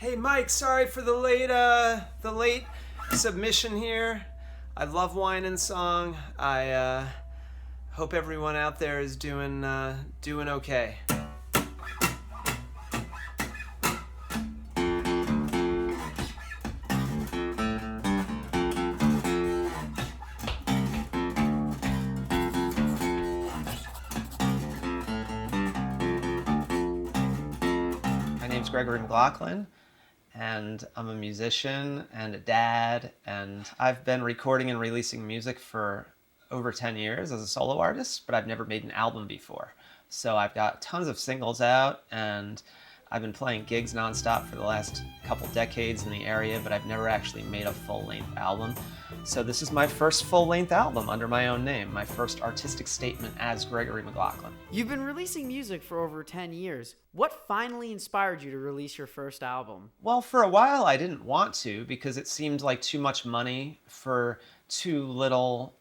Hey Mike, sorry for the late submission here. I love wine and song. I hope everyone out there is doing okay. My name's Gregory McLoughlin, and I'm a musician and a dad, and I've been recording and releasing music for over 10 years as a solo artist, but I've never made an album before. So I've got tons of singles out, and I've been playing gigs nonstop for the last couple decades in the area, but I've never actually made a full-length album. So this is my first full-length album under my own name, my first artistic statement as Gregory McLoughlin. You've been releasing music for over 10 years. What finally inspired you to release your first album? Well, for a while I didn't want to because it seemed like too much money for too little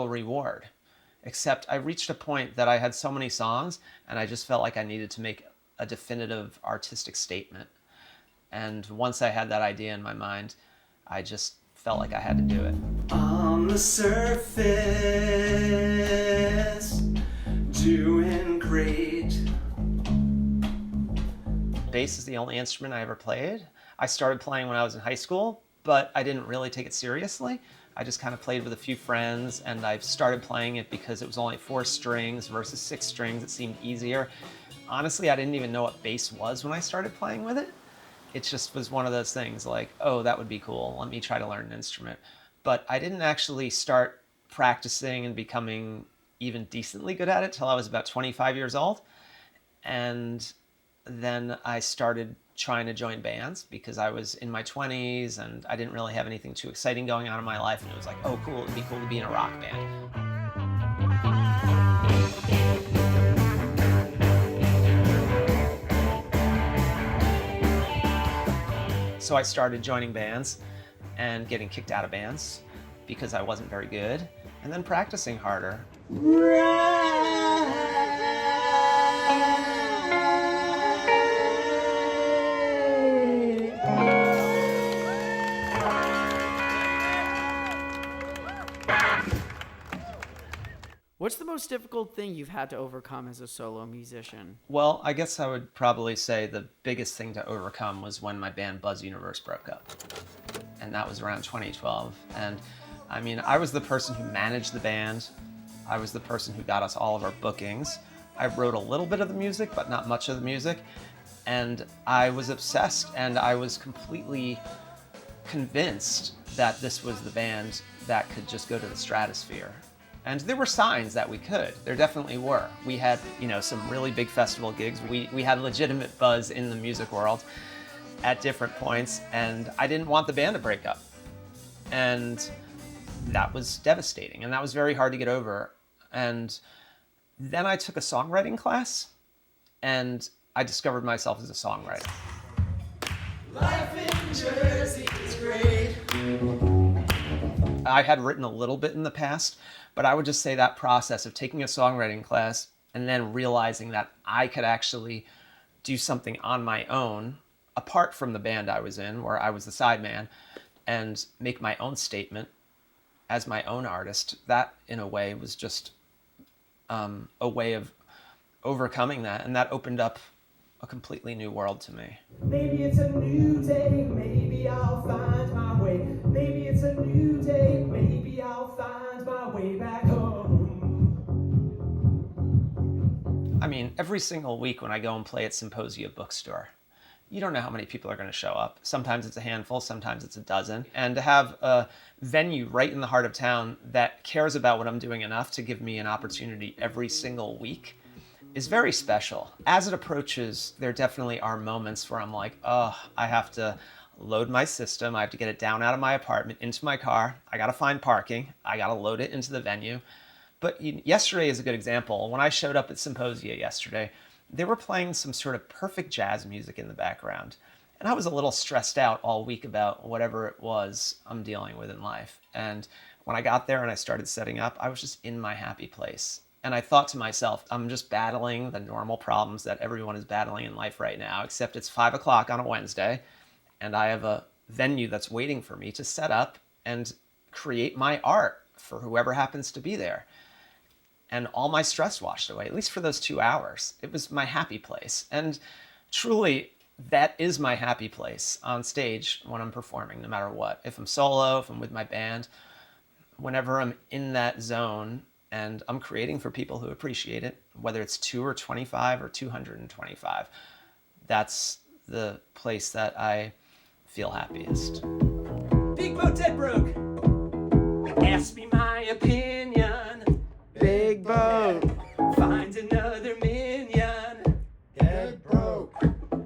reward. Except I reached a point that I had so many songs and I just felt like I needed to make a definitive artistic statement. And once I had that idea in my mind, I just felt like I had to do it. On the surface, doing great. Bass is the only instrument I ever played. I started playing when I was in high school, but I didn't really take it seriously. I just kind of played with a few friends, and I started playing it because it was only 4 strings versus 6 strings. It seemed easier. Honestly, I didn't even know what bass was when I started playing with it. It just was one of those things like, oh, that would be cool. Let me try to learn an instrument. But I didn't actually start practicing and becoming even decently good at it till I was about 25 years old. And then I started trying to join bands because I was in my 20s and I didn't really have anything too exciting going on in my life. And it was like, oh, cool, it'd be cool to be in a rock band. So I started joining bands and getting kicked out of bands because I wasn't very good, and then practicing harder. What's the most difficult thing you've had to overcome as a solo musician? Well, I guess I would probably say the biggest thing to overcome was when my band Buzz Universe broke up. And that was around 2012. And I mean, I was the person who managed the band. I was the person who got us all of our bookings. I wrote a little bit of the music, but not much of the music. And I was obsessed, and I was completely convinced that this was the band that could just go to the stratosphere. And there were signs that we could. There definitely were. We had, some really big festival gigs. We had legitimate buzz in the music world at different points, and I didn't want the band to break up. And that was devastating, and that was very hard to get over. And then I took a songwriting class, and I discovered myself as a songwriter. Life in Jersey is great. I had written a little bit in the past, but I would just say that process of taking a songwriting class and then realizing that I could actually do something on my own, apart from the band I was in, where I was the sideman, and make my own statement as my own artist, that in a way was just a way of overcoming that, and that opened up a completely new world to me. Maybe it's a new day, maybe I'll find my way. Maybe it's a new day, maybe I'll find my way back home. I mean, every single week when I go and play at Symposia Bookstore, you don't know how many people are going to show up. Sometimes it's a handful, sometimes it's a dozen. And to have a venue right in the heart of town that cares about what I'm doing enough to give me an opportunity every single week is very special. As it approaches, there definitely are moments where I'm like, oh, I have to load my system. I have to get it down out of my apartment into my car. I got to find parking. I got to load it into the venue. But yesterday is a good example. When I showed up at Symposia yesterday, they were playing some sort of perfect jazz music in the background. And I was a little stressed out all week about whatever it was I'm dealing with in life. And when I got there and I started setting up, I was just in my happy place. And I thought to myself, I'm just battling the normal problems that everyone is battling in life right now, except it's 5 o'clock on a Wednesday, and I have a venue that's waiting for me to set up and create my art for whoever happens to be there. And all my stress washed away, at least for those 2 hours. It was my happy place. And truly, that is my happy place on stage when I'm performing, no matter what. If I'm solo, if I'm with my band, whenever I'm in that zone and I'm creating for people who appreciate it, whether it's 2 or 25 or 225, that's the place that I feel happiest. Big boat dead broke. Ask me my opinion. Big boat. Find another minion. Dead broke.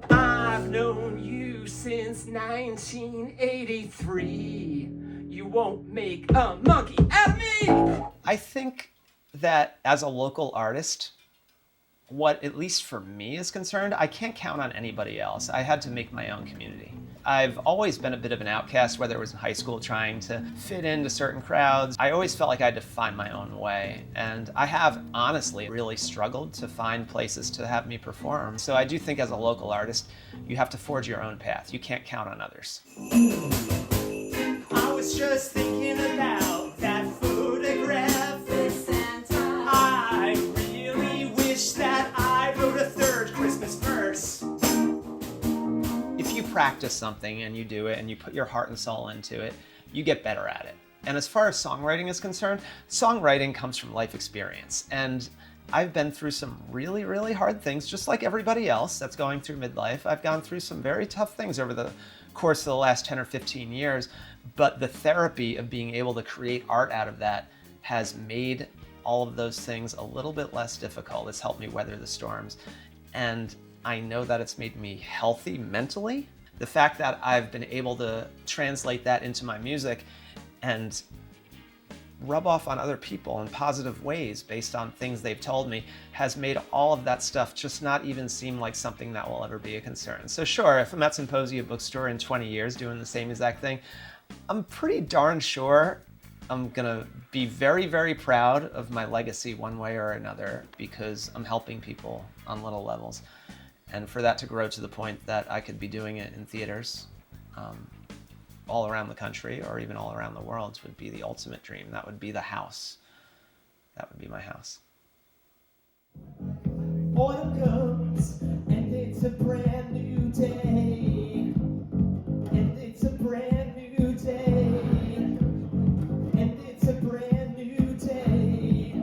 I've known you since 1983. You won't make a monkey out of me. I think that as a local artist, what, at least for me, is concerned, I can't count on anybody else. I had to make my own community. I've always been a bit of an outcast, whether it was in high school trying to fit into certain crowds. I always felt like I had to find my own way. And I have honestly really struggled to find places to have me perform. So I do think as a local artist, you have to forge your own path. You can't count on others. I was just thinking about that photograph. I really wish that I wrote a third Christmas verse. If you practice something and you do it and you put your heart and soul into it, you get better at it. And as far as songwriting is concerned, songwriting comes from life experience. And I've been through some really, really hard things, just like everybody else that's going through midlife. I've gone through some very tough things over the course of the last 10 or 15 years, but the therapy of being able to create art out of that has made all of those things a little bit less difficult. It's helped me weather the storms. And I know that it's made me healthy mentally. The fact that I've been able to translate that into my music and rub off on other people in positive ways based on things they've told me has made all of that stuff just not even seem like something that will ever be a concern. So sure, if I'm at Symposia Bookstore in 20 years doing the same exact thing, I'm pretty darn sure I'm gonna be very, very proud of my legacy one way or another because I'm helping people on little levels. And for that to grow to the point that I could be doing it in theaters all around the country or even all around the world would be the ultimate dream. That would be the house. That would be my house. Autumn comes and it's a brand new day. And it's a brand new day. And it's a brand new day.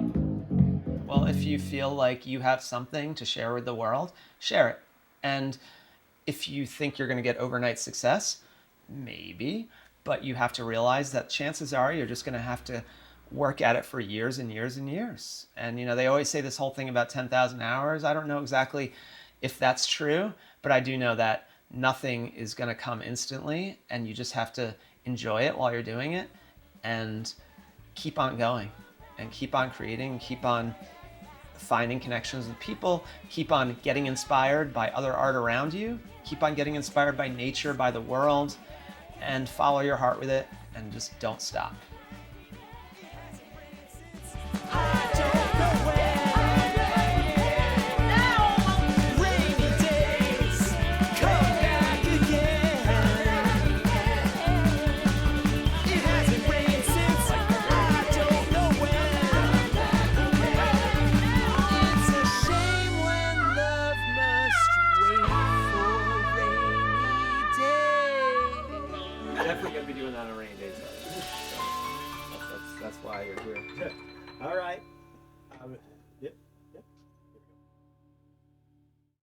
Well, if you feel like you have something to share with the world, share it. And if you think you're going to get overnight success, maybe, but you have to realize that chances are you're just going to have to work at it for years and years and years. And, you know, they always say this whole thing about 10,000 hours. I don't know exactly if that's true, but I do know that nothing is going to come instantly, and you just have to enjoy it while you're doing it and keep on going and keep on creating, keep on finding connections with people, keep on getting inspired by other art around you, keep on getting inspired by nature, by the world, and follow your heart with it, and just don't stop. Definitely gonna be doing that on a rainy day. So that's why you're here. All right. Yep.